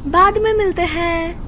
बाद में मिलते हैं।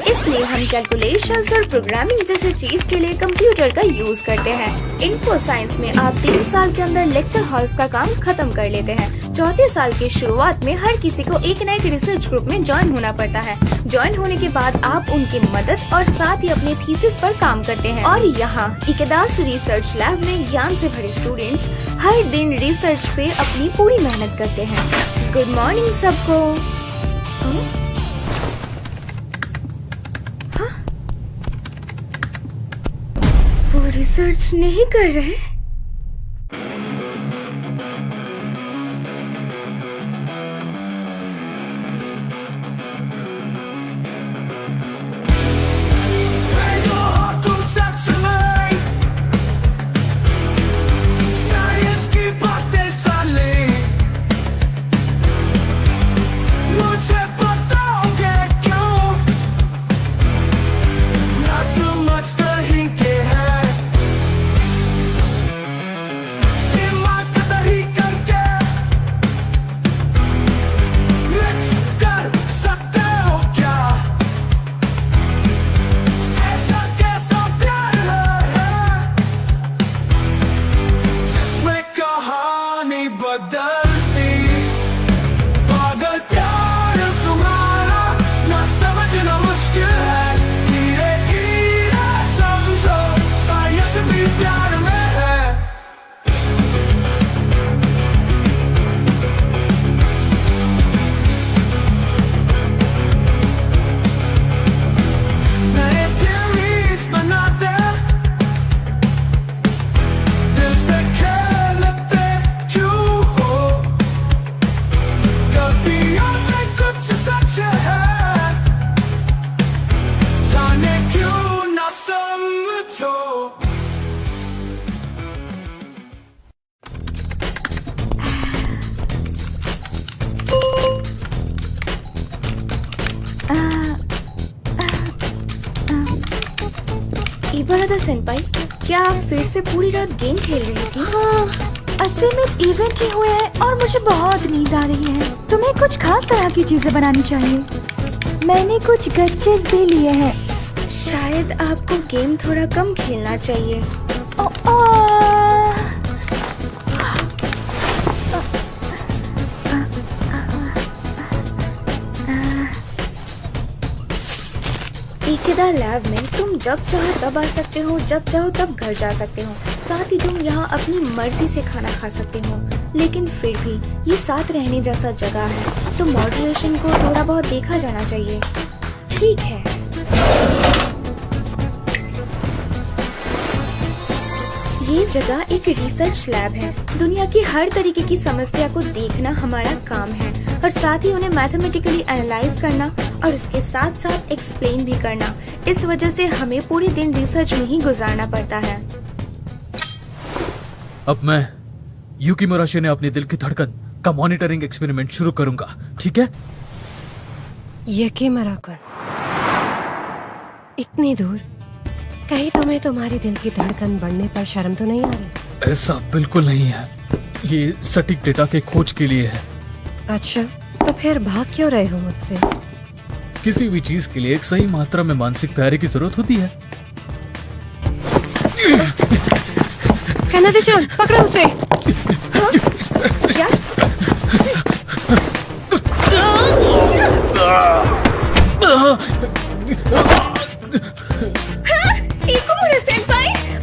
इसलिए हम कैलकुलेशंस और प्रोग्रामिंग जैसे चीज के लिए कंप्यूटर का यूज करते हैं। इन्फो साइंस में आप 3 साल के अंदर लेक्चर हॉल्स का काम खत्म कर लेते हैं। चौथे साल की शुरुआत में हर किसी को एक न एक रिसर्च ग्रुप में ज्वाइन होना पड़ता है। ज्वाइन होने के बाद आप उनकी मदद और साथ ही अपने थीसिस पर काम करते हैं। और यहाँ इकदास रिसर्च लैब में ज्ञान से भरे स्टूडेंट्स हर दिन रिसर्च पे अपनी पूरी मेहनत करते हैं। गुड मॉर्निंग सबको। वो रिसर्च नहीं कर रहे। इबारत सेनपाई, क्या आप फिर से पूरी रात गेम खेल रही थी? हाँ, असल में इवेंट ही हुए हैं और मुझे बहुत नींद आ रही है। तुम्हें कुछ खास तरह की चीजें बनानी चाहिए। मैंने कुछ गच्चेस भी लिए हैं। शायद आपको गेम थोड़ा कम खेलना चाहिए। इकेदा लैब में तुम जब चाहो तब आ सकते हो, जब चाहो तब घर जा सकते हो। साथ ही तुम यहाँ अपनी मर्जी से खाना खा सकते हो। लेकिन फिर भी ये साथ रहने जैसा जगह है, तो मॉडरेशन को थोड़ा बहुत देखा जाना चाहिए। ठीक है। ये जगह एक रिसर्च लैब है। दुनिया की हर तरीके की समस्या को देखना हमारा काम है और साथ ही उन्हें मैथमेटिकली एनालाइज करना और उसके साथ साथ एक्सप्लेन भी करना। इस वजह से हमें पूरे दिन रिसर्च में ही गुजारना पड़ता है। अब मैं यूकी मुराशी ने अपने दिल की धड़कन का मॉनिटरिंग एक्सपेरिमेंट शुरू करूंगा, ठीक है? यूकी मुराशी, इतनी दूर, कहीं तुम्हें तुम्हारी दिल की धड़कन बढ़ने पर शर्म तो नहीं आ रही? ऐसा बिल्कुल नहीं है, ये सटीक डेटा के खोज के लिए है। अच्छा, तो फिर भाग क्यों रहे हो मुझसे? किसी भी चीज के लिए एक सही मात्रा में मानसिक तैयारी की जरूरत होती है। कनादेशान, पकड़ो उसे। हाँ? क्या?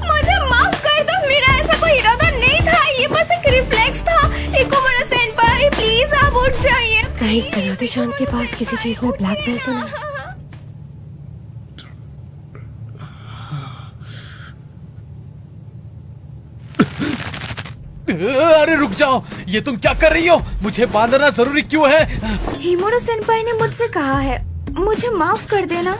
मुझे माफ कर दो, मेरा ऐसा कोई इरादा नहीं था, ये बस एक रिफ्लेक्स था। इकुमुरा सेनपाई, प्लीज आप उठ जाइए। कहीं कनादेशान के पास किसी चीज में ब्लैक बेल्ट तो नहीं? अरे रुक जाओ, ये तुम क्या कर रही हो? मुझे बांधना जरूरी क्यों है? हिमुरा सेनपाई ने मुझसे कहा है, मुझे माफ कर देना।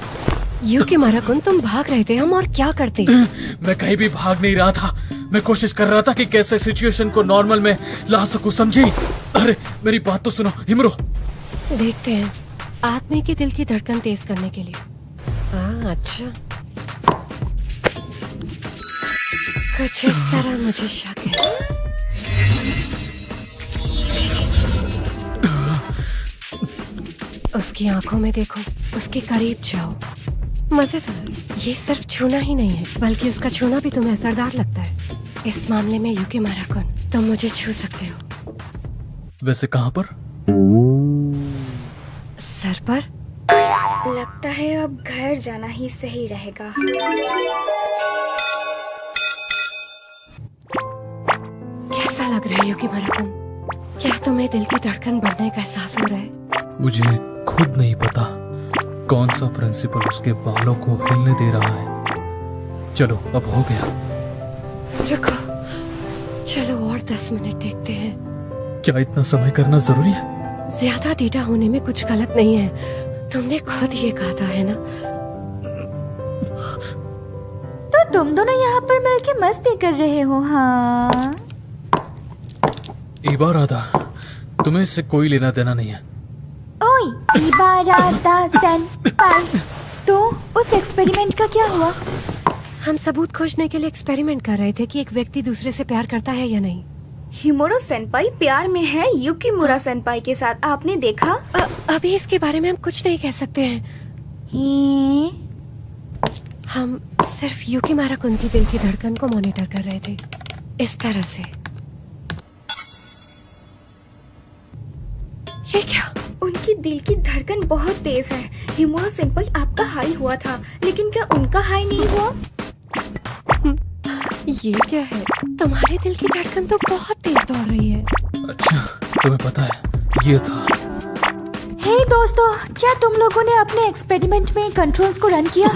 युकिमुरा-कुन, तुम भाग रहे थे, हम और क्या करते? मैं कहीं भी भाग नहीं रहा था। मैं कोशिश कर रहा था कि कैसे सिचुएशन को नॉर्मल में ला सकूं, समझी? अरे मेरी बात तो सुनो हिमरो। देखते हैं आदमी के दिल की धड़कन तेज करने के लिए। हाँ अच्छा, कुछ इस तरह मुझे शक है। उसकी आंखों में देखो, उसके करीब जाओ। मजेदार, ये सिर्फ छूना ही नहीं है बल्कि उसका छूना भी तुम्हें असरदार लगता है। इस मामले में युकिमुरा-कुन, तुम मुझे छू सकते हो। वैसे कहाँ पर? सर पर। लगता है अब घर जाना ही सही रहेगा। कैसा लग रहा है युकिमुरा-कुन? क्या तुम्हें दिल की धड़कन बढ़ने का एहसास हो रहा है? मुझे खुद नहीं पता कौन सा प्रिंसिपल उसके बालों को हिलने दे रहा है। चलो अब हो गया। रुको, चलो और 10 मिनट देखते हैं। क्या इतना समय करना जरूरी है? ज्यादा डेटा होने में कुछ गलत नहीं है, तुमने खुद ये कहा था, है ना? तो तुम दोनों यहाँ पर मिलके मस्ती कर रहे हो? हाँ, इबारादा, तुम्हें इससे कोई लेना देना नहीं है। ओए इबारादा सेंपाई, तो उस एक्सपेरिमेंट का क्या हुआ? हम सबूत खोजने के लिए एक्सपेरिमेंट कर रहे थे कि एक व्यक्ति दूसरे से प्यार करता है या नहीं। हिमोरो सेनपाई प्यार में है युकिमुरा सेनपाई के साथ, आपने देखा? अभी इसके बारे में हम कुछ नहीं कह सकते हैं। हम सिर्फ युकिमुरा-कुन की दिल की धड़कन को मॉनिटर कर रहे थे, इस तरह से। ये क्या? उनकी दिल की धड़कन बहुत तेज है। हिमोरो सेनपाई, आपका हाई हुआ था, लेकिन क्या उनका हाई नहीं हुआ? ये क्या है? तुम्हारे दिल की धड़कन तो बहुत तेज दौड़ रही है। अच्छा, तुम्हें पता है ये था। हे दोस्तों, क्या तुम लोगों ने अपने एक्सपेरिमेंट में कंट्रोल्स को रन किया?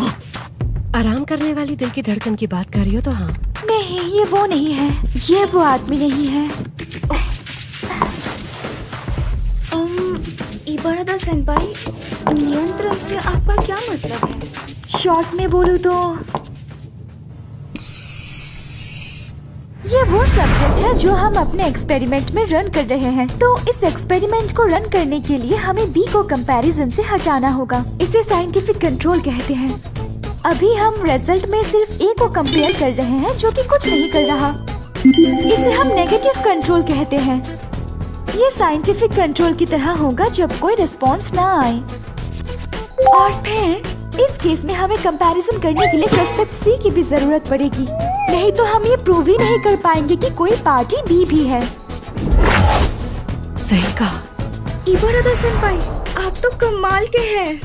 आराम करने वाली दिल की धड़कन की बात कर रही हो तो हाँ। नहीं, ये वो नहीं है, ये वो आदमी नहीं है। इबारादा सेनपाई, नियंत्रण से आपका क्या मतलब है? शॉर्ट में बोलूं तो ये वो सब्जेक्ट है जो हम अपने एक्सपेरिमेंट में रन कर रहे हैं। तो इस एक्सपेरिमेंट को रन करने के लिए हमें बी को कंपैरिजन से हटाना होगा। इसे साइंटिफिक कंट्रोल कहते हैं। अभी हम रिजल्ट में सिर्फ ए को कंपेयर कर रहे हैं जो कि कुछ नहीं कर रहा। इसे हम नेगेटिव कंट्रोल कहते हैं। ये साइंटिफिक कंट्रोल की तरह होगा जब कोई रिस्पॉन्स ना आए। और फिर इस केस में हमें कंपैरिजन करने के लिए सस्पेक्ट सी की भी जरूरत पड़ेगी, नहीं तो हम ये प्रूव ही नहीं कर पाएंगे कि कोई पार्टी बी भी है। सही कहा। इबारादा सेनपाई, आप तो कमाल के हैं।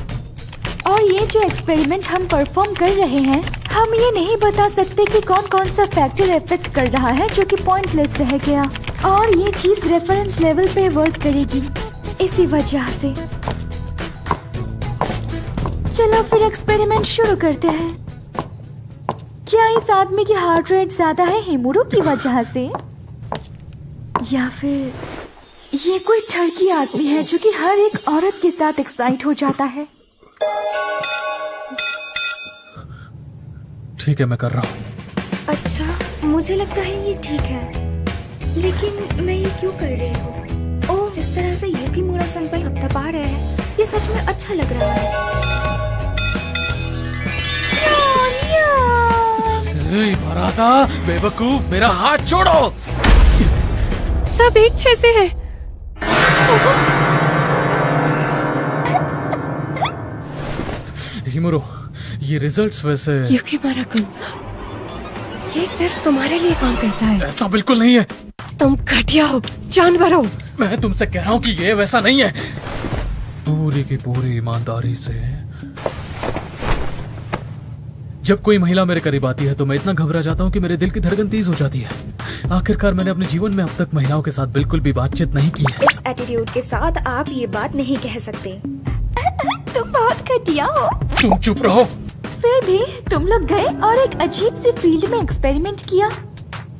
और ये जो एक्सपेरिमेंट हम परफॉर्म कर रहे हैं, हम ये नहीं बता सकते कि कौन कौन सा फैक्टर इफेक्ट कर रहा है, जो कि पॉइंटलेस रह गया। और ये चीज रेफरेंस लेवल पे वर्क करेगी, इसी वजह से। चलो फिर एक्सपेरिमेंट शुरू करते हैं। क्या इस आदमी की हार्ट रेट ज्यादा है हिमुरो की वजह से, या फिर ये कोई ठरकी आदमी है जो कि हर एक औरत के साथ एक्साइट हो जाता है? ठीक है, मैं कर रहा हूँ। अच्छा, मुझे लगता है ये ठीक है, लेकिन मैं ये क्यों कर रही हूँ? ओह, जिस तरह से युकिमुरा सेनपाई हपथपा रहे हैं, ये सच में अच्छा लग रहा है। इबारादा, बेवकूफ, मेरा हाथ छोड़ो। सब एक जैसे हैं। हिमुरो, ये रिजल्ट्स वैसे। युकिमुरा-कुन, ये सिर्फ तुम्हारे लिए काम करता है। ऐसा बिल्कुल नहीं है। तुम घटिया हो, जानवर हो। मैं तुमसे कह रहा हूँ कि ये वैसा नहीं है। पूरी की पूरी ईमानदारी से जब कोई महिला मेरे करीब आती है तो मैं इतना घबरा जाता हूँ कि मेरे दिल की धड़कन तेज हो जाती है। आखिरकार मैंने अपने जीवन में अब तक महिलाओं के साथ बिल्कुल भी बातचीत नहीं की है। इस एटीट्यूड के साथ आप ये बात नहीं कह सकते। तुम बहुत घटिया हो। तुम चुप रहो। फिर भी तुम लोग गए और एक अजीब सी फील्ड में एक्सपेरिमेंट किया,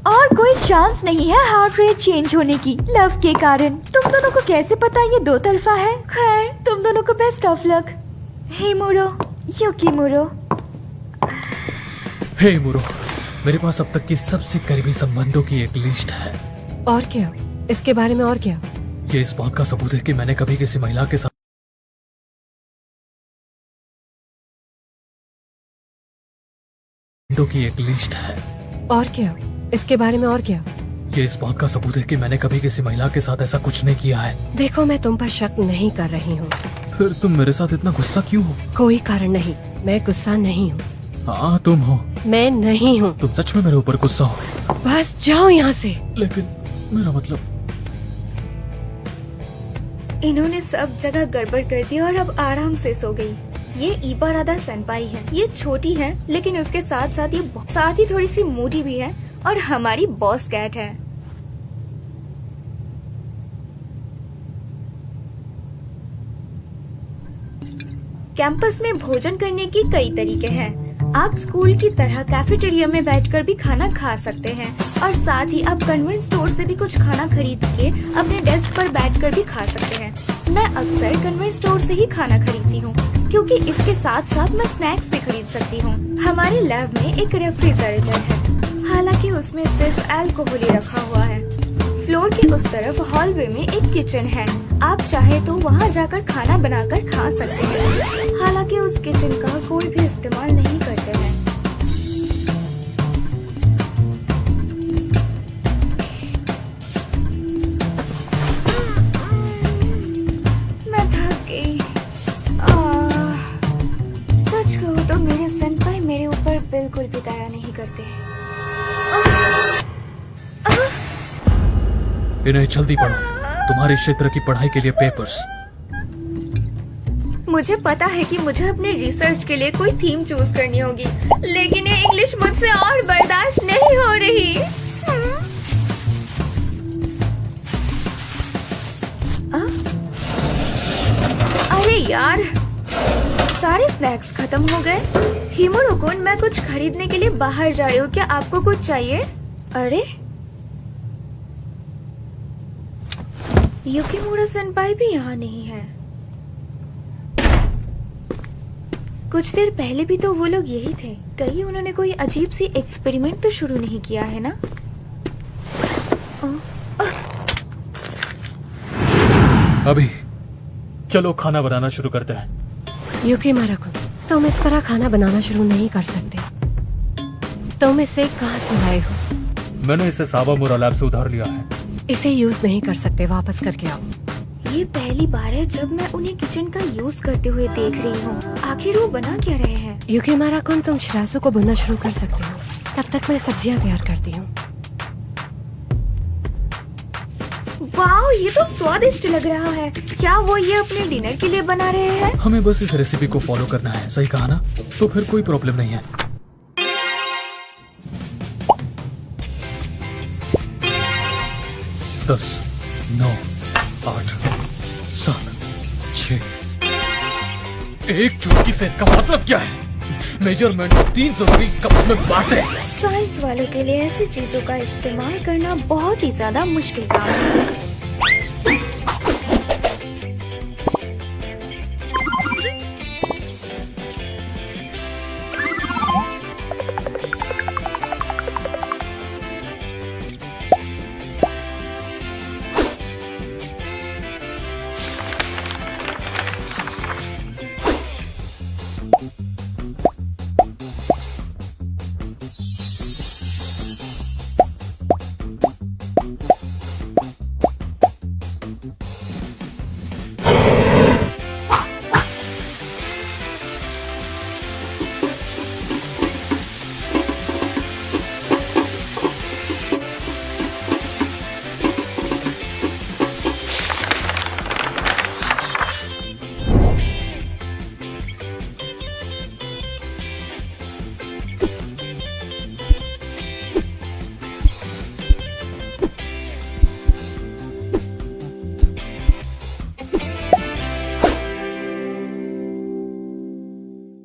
और कोई चांस नहीं है हार्ट रेट चेंज होने की लव के कारण। तुम दोनों को कैसे पता ये दो तरफा है? खैर, तुम दोनों को बेस्ट ऑफ लक। हिमुरो, युकीमुरो। हे मुरो, मेरे पास अब तक की सबसे करीबी संबंधों की एक लिस्ट है। और क्या? इसके बारे में और क्या? ये इस बात का सबूत है कि मैंने कभी किसी महिला के साथ की एक लिस्ट है। और क्या? इसके बारे में और क्या? ये इस बात का सबूत है कि मैंने कभी किसी महिला के साथ ऐसा कुछ नहीं किया है। देखो, मैं तुम पर शक नहीं कर रही हूँ। फिर तुम मेरे साथ इतना गुस्सा क्यों हो? कोई कारण नहीं, मैं गुस्सा नहीं हूँ। हाँ तुम हो। मैं नहीं हूँ। तुम सच में मेरे ऊपर गुस्सा हो। बस जाओ यहाँ से। लेकिन मेरा मतलब, इन्होंने सब जगह गड़बड़ कर दी और अब आराम से सो गई। ये इबारादा सेनपाई है। ये छोटी है लेकिन उसके साथ साथ ही थोड़ी सी मूडी भी है और हमारी बॉस कैट है। कैंपस में भोजन करने की कई तरीके हैं। आप स्कूल की तरह कैफेटेरिया में बैठकर भी खाना खा सकते हैं और साथ ही आप कन्वेंस स्टोर से भी कुछ खाना खरीद के अपने डेस्क पर बैठकर भी खा सकते हैं। मैं अक्सर कन्वेंस स्टोर से ही खाना खरीदती हूँ क्योंकि इसके साथ साथ मैं स्नैक्स भी खरीद सकती हूँ। हमारे लैब में एक रेफ्रिजरेटर है, हालांकि उसमें सिर्फ अल्कोहल ही रखा हुआ है। फ्लोर के उस तरफ हॉलवे में एक किचन है। आप चाहे तो वहाँ जाकर खाना बनाकर खा सकते हैं, हालांकि उस किचन का कोई भी इस्तेमाल नहीं करते हैं। मैं थक गई। सच कहूँ तो मेरे सेनपाई मेरे ऊपर बिल्कुल भी दया नहीं करते। इन्हें जल्दी पढ़ो, तुम्हारे क्षेत्र की पढ़ाई के लिए पेपर्स। मुझे पता है कि मुझे अपने रिसर्च के लिए कोई थीम चूज करनी होगी, लेकिन ये इंग्लिश मुझसे और बर्दाश्त नहीं हो रही। अरे यार, सारे स्नैक्स खत्म हो गए। हिमुरो-कुन, मैं कुछ खरीदने के लिए बाहर जा रही हूँ, क्या आपको कुछ चाहिए? अरे युकीमुरो सेनपाई भी यहाँ नहीं है। कुछ देर पहले भी तो वो लोग यही थे। कहीं उन्होंने कोई अजीब सी एक्सपेरिमेंट तो शुरू नहीं किया है ना? अभी चलो खाना बनाना शुरू करते हैं। युकीमुरो-कुन, तुम इस तरह खाना बनाना शुरू नहीं कर सकते। तुम इसे कहाँ से लाए हो? मैंने इसे सावामुरा लैब से उधार लिया है। इसे यूज नहीं कर सकते, वापस करके आओ। ये पहली बार है जब मैं उन्हें किचन का यूज करते हुए देख रही हूँ। आखिर वो बना क्या रहे हैं? युकीमुरो-कुन, तुम शिरासु को भुनना शुरू कर सकते हो, तब तक मैं सब्जियां तैयार करती हूँ। वाह, ये तो स्वादिष्ट लग रहा है। क्या वो ये अपने डिनर के लिए बना रहे हैं? हमें बस इस रेसिपी को फॉलो करना है, सही कहा ना? तो फिर कोई प्रॉब्लम नहीं है। दस, 9, 8, 7, 6। एक चुटकी से इसका मतलब क्या है? मेजरमेंट 3 जरूरी कप्स में बांटे। साइंस वालों के लिए ऐसी चीजों का इस्तेमाल करना बहुत ही ज्यादा मुश्किल काम है।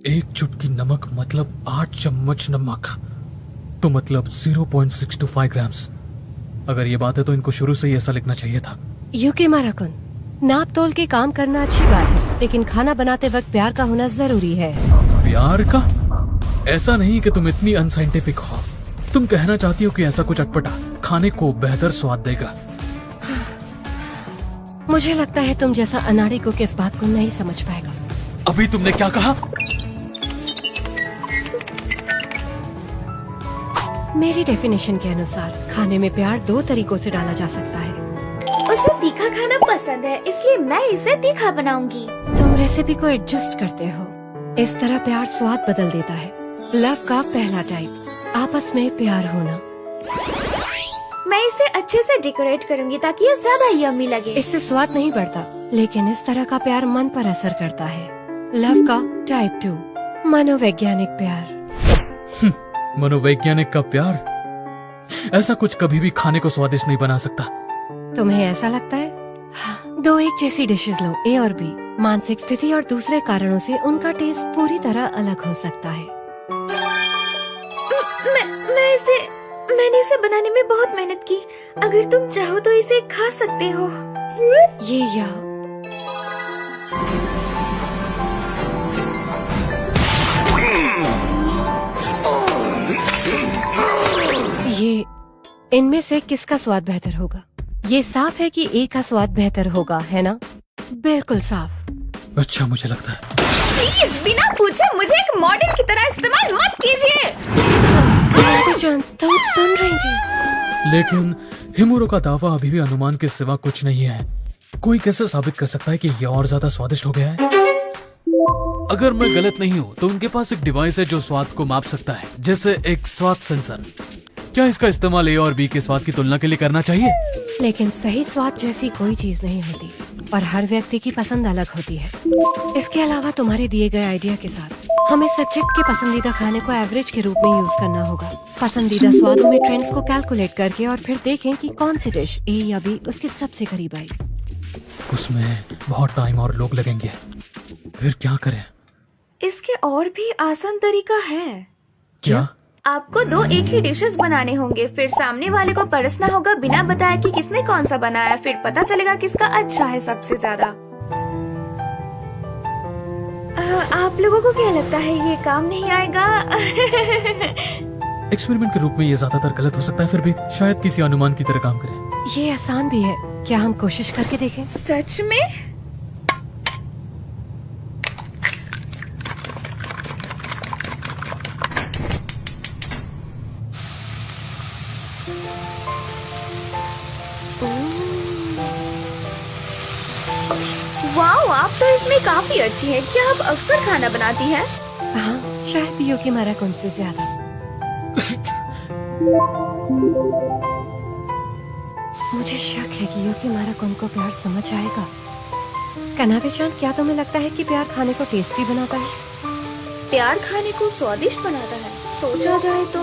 एक चुटकी नमक मतलब 8 चम्मच नमक, तो मतलब 0.625 ग्राम्स। अगर ये बात है तो इनको शुरू से ही ऐसा लिखना चाहिए था। युकीमुरो-कुन, नाप तोल के काम करना अच्छी बात है, लेकिन खाना बनाते वक्त प्यार का होना जरूरी है। प्यार का? ऐसा नहीं कि तुम इतनी अनसाइंटिफिक हो। तुम कहना चाहती हो कि ऐसा कुछ अटपटा खाने को बेहतर स्वाद देगा। मुझे लगता है तुम जैसा अनाड़ी को इस बात को नहीं समझ पाएगा। अभी तुमने क्या कहा? मेरी डेफिनेशन के अनुसार खाने में प्यार 2 तरीकों से डाला जा सकता है। उसे तीखा खाना पसंद है, इसलिए मैं इसे तीखा बनाऊंगी। तुम रेसिपी को एडजस्ट करते हो, इस तरह प्यार स्वाद बदल देता है। लव का पहला टाइप, आपस में प्यार होना। मैं इसे अच्छे से डेकोरेट करूंगी ताकि ये ज्यादा यम्मी लगे। इससे स्वाद नहीं बढ़ता, लेकिन इस तरह का प्यार मन पर असर करता है। लव का टाइप 2, मनोवैज्ञानिक प्यार। मनोवैज्ञानिक का प्यार? ऐसा कुछ कभी भी खाने को स्वादिष्ट नहीं बना सकता। तुम्हें ऐसा लगता है? 2 एक जैसी डिशेस लो, ए और बी। मानसिक स्थिति और दूसरे कारणों से उनका टेस्ट पूरी तरह अलग हो सकता है। मैंने इसे बनाने में बहुत मेहनत की। अगर तुम चाहो तो इसे खा सकते हो। ये या ये इनमें से किसका स्वाद बेहतर होगा? ये साफ है कि ए का स्वाद बेहतर होगा, है ना? बिल्कुल साफ। अच्छा मुझे लगता है। प्लीज बिना पूछे मुझे एक मॉडल की तरह इस्तेमाल मत कीजिए। तुम सुन रही थी? लेकिन हिमुरो का दावा अभी भी अनुमान के सिवा कुछ नहीं है। कोई कैसे साबित कर सकता है कि यह और ज्यादा स्वादिष्ट हो गया है? अगर मैं गलत नहीं हूँ तो उनके पास एक डिवाइस है जो स्वाद को माप सकता है, जैसे एक स्वाद सेंसर। क्या इसका इस्तेमाल ए और बी के स्वाद की तुलना के लिए करना चाहिए? लेकिन सही स्वाद जैसी कोई चीज नहीं होती और हर व्यक्ति की पसंद अलग होती है। इसके अलावा तुम्हारे दिए गए आइडिया के साथ हमें सब्जेक्ट के पसंदीदा खाने को एवरेज के रूप में यूज करना होगा। पसंदीदा स्वादों में ट्रेंड्स को कैलकुलेट करके और फिर देखें कि कौन सी डिश ए या बी उसके सबसे करीब आई। उसमें बहुत टाइम और लोग लगेंगे, फिर क्या करें? इसके और भी आसान तरीका है। क्या? आपको 2 एक ही डिशेस बनाने होंगे, फिर सामने वाले को परसना होगा बिना बताए कि किसने कौन सा बनाया। फिर पता चलेगा किसका अच्छा है सबसे ज्यादा। आप लोगों को क्या लगता है ये काम नहीं आएगा? एक्सपेरिमेंट के रूप में ये ज्यादातर गलत हो सकता है, फिर भी शायद किसी अनुमान की तरह काम करे। ये आसान भी है, क्या हम कोशिश करके देखें? सच में? वाओ, आप तो इसमें काफी अच्छी है। क्या आप अक्सर खाना बनाती हैं? हाँ, शायद युकी माराकुन से ज्यादा। मुझे शक है कि युकी माराकुन को प्यार समझ आएगा। कनाबे-चान, क्या तुम्हें लगता है कि प्यार खाने को टेस्टी बनाता है? प्यार खाने को स्वादिष्ट बनाता है? सोचा जाए तो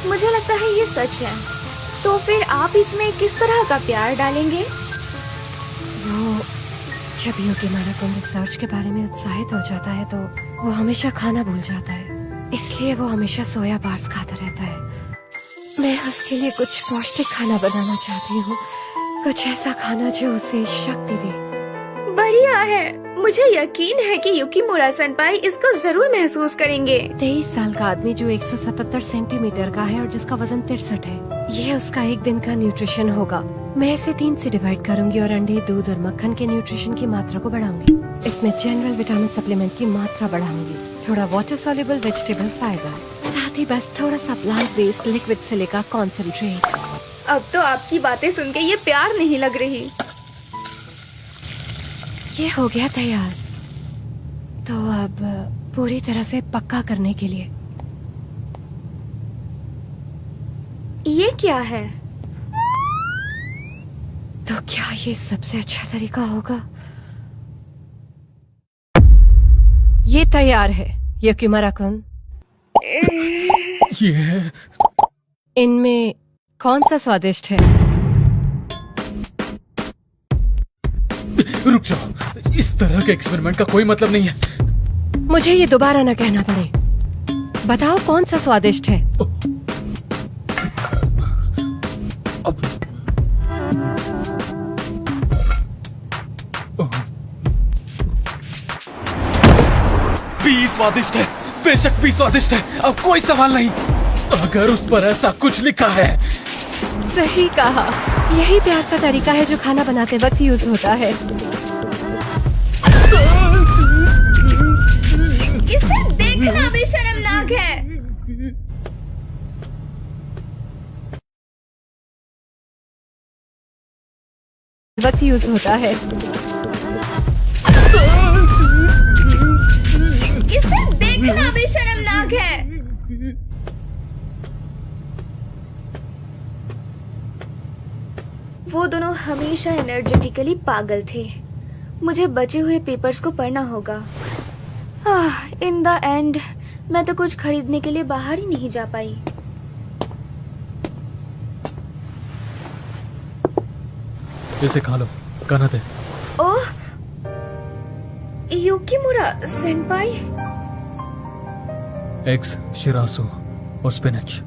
मुझे लगता है ये सच है। तो फिर आप इसमें किस तरह का प्यार डालेंगे? वो जब युकी माराकुन रिसर्च के बारे में उत्साहित हो जाता है तो वो हमेशा खाना भूल जाता है, इसलिए वो हमेशा सोया बार्स खाता रहता है। मैं उसके लिए कुछ पौष्टिक खाना बनाना चाहती हूँ, कुछ ऐसा खाना जो उसे शक्ति दे। बढ़िया है। मुझे यकीन है कि युकीमुरा सेनपाई इसको जरूर महसूस करेंगे। 23 साल का आदमी जो 177 सेंटीमीटर का है और जिसका वजन 63 है, ये उसका एक दिन का न्यूट्रिशन होगा। मैं इसे 3 से डिवाइड करूंगी और अंडे, दूध और मक्खन के न्यूट्रिशन की मात्रा को बढ़ाऊंगी। इसमें जनरल विटामिन सप्लीमेंट की मात्रा बढ़ाऊंगी, थोड़ा वाटर सॉल्युबल वेजिटेबल फाइबर, साथ ही बस थोड़ा सा plant based liquid silica concentrate. अब तो आपकी बातें सुन के ये प्यार नहीं लग रही। ये हो गया तैयार। तो अब पूरी तरह से पक्का करने के लिए ये क्या है? तो क्या ये सबसे अच्छा तरीका होगा? ये तैयार है युकी माराकुन। ये इनमें कौन सा स्वादिष्ट है? रुक जाओ, इस तरह के एक्सपेरिमेंट का कोई मतलब नहीं है। मुझे ये दोबारा ना कहना पड़े। बताओ कौन सा स्वादिष्ट है? बी स्वादिष्ट है, बेशक बी स्वादिष्ट है, अब कोई सवाल नहीं। अगर उस पर ऐसा कुछ लिखा है। सही कहा, यही प्यार का तरीका है जो खाना बनाते वक्त यूज होता है। इसे देखना भी शर्मनाक है। वक्त यूज होता है। इसे देखना भी शर्मनाक है। वो दोनों हमेशा एनर्जेटिकली पागल थे। मुझे बचे हुए पेपर्स को पढ़ना होगा। इन द एंड मैं तो कुछ खरीदने के लिए बाहर ही नहीं जा पाई। इसे खा लो, कानाते। ओह, युकिमुरा सेंपाई। एग्स, शिरासु और स्पिनच,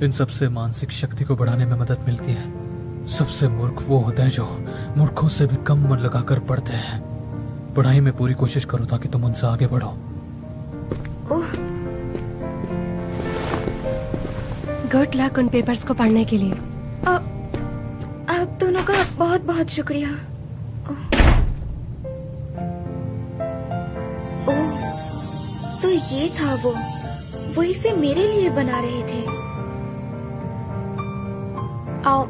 इन सब से मानसिक शक्ति को बढ़ाने में मदद मिलती है। सबसे मूर्ख वो होते हैं जो मूर्खों से भी कम मन लगाकर पढ़ते हैं। पढ़ाई में पूरी कोशिश करो ताकि तुम उनसे आगे बढ़ो। ओह, गुड लक उन पेपर्स को पढ़ने के लिए। आप दोनों का बहुत बहुत शुक्रिया। ओह, तो ये था वो इसे मेरे लिए बना रहे थे। आओ,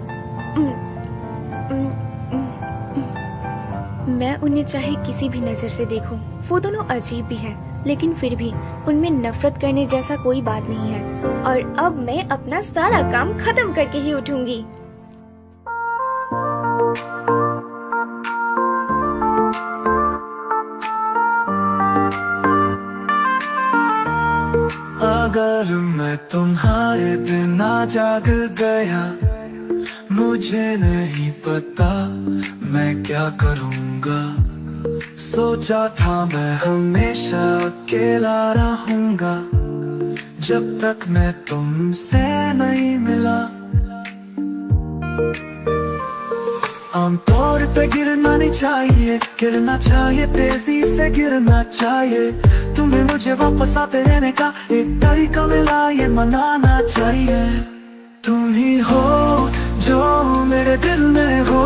मैं उन्हें चाहे किसी भी नजर से देखूं, वो दोनों अजीब भी हैं, लेकिन फिर भी उनमें नफरत करने जैसा कोई बात नहीं है। और अब मैं अपना सारा काम खत्म करके ही उठूंगी। अगर मैं तुम्हारे बिना जाग गया, मुझे नहीं पता मैं क्या करूँगा। सोचा था मैं हमेशा अकेला रहूँगा, जब तक मैं तुमसे नहीं मिला। आमतौर पे गिरना नहीं चाहिए, गिरना चाहिए, तेजी से गिरना चाहिए। तुम्हें मुझे वापस आते रहने का एक तरीका मिला, ये मनाना चाहिए। तुम ही हो जो मेरे दिल में हो,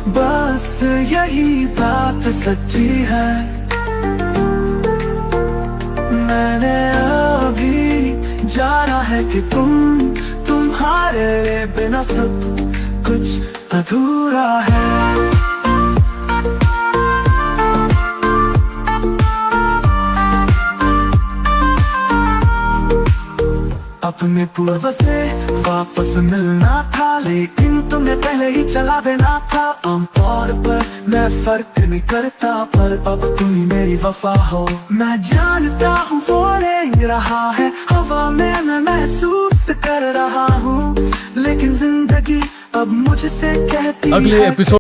बस यही बात सच्ची है। मैंने अभी जाना है कि तुम्हारे बिना सब कुछ अधूरा है। अपने पूर्व से वापस मिलना था, लेकिन तुमने पहले ही चला देना था। आमतौर पर मैं फर्क नहीं करता, पर अब तुम ही मेरी वफा हो। मैं जानता हूँ वो ले रहा है हवा में, मैं महसूस कर रहा हूँ, लेकिन जिंदगी अब मुझसे कहती है। अगले एपिसोड